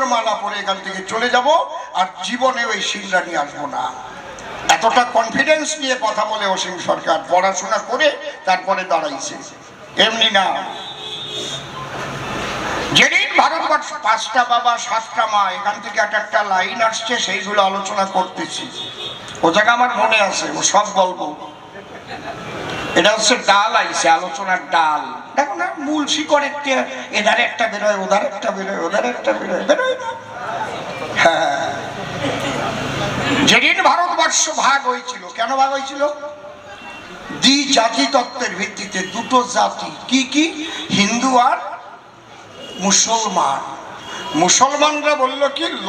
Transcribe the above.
সিঁদুরের মালা পরে এখান থেকে চলে যাব, আর জীবনে ওই সিংড়া নিয়ে আসবো না। এতটা কনফিডেন্স নিয়ে কথা বলে অসীম সরকার, পড়াশোনা করে তারপরে দাঁড়াইছে, এমনি না। যেদিন ভারতবর্ষ 5টা বাবা 7টা মা, এখান থেকে একটা লাইন আসছে, সেইগুলো আলোচনা করতেছি। ও জায়গা আমার মনে আছে, ও সব বলবো। এটা হচ্ছে ডাল আইছে, আলোচনার ডাল। দেখো না, মূল শিকড় একটা, এধারে একটা বেরোয়, ওধারে একটা বেরোয়, ওধারে একটা বেরোয়, বেরোয় না? হ্যাঁ, যেদিন ভারতবর্ষ ভাগ হয়েছিল, কেন ভাগ হয়েছিল? দ্বিজাতি তত্ত্বের ভিত্তিতে দুটো জাতি, কি কি? হিন্দু আর মুসলমান। মুসলমানরা বলল কি,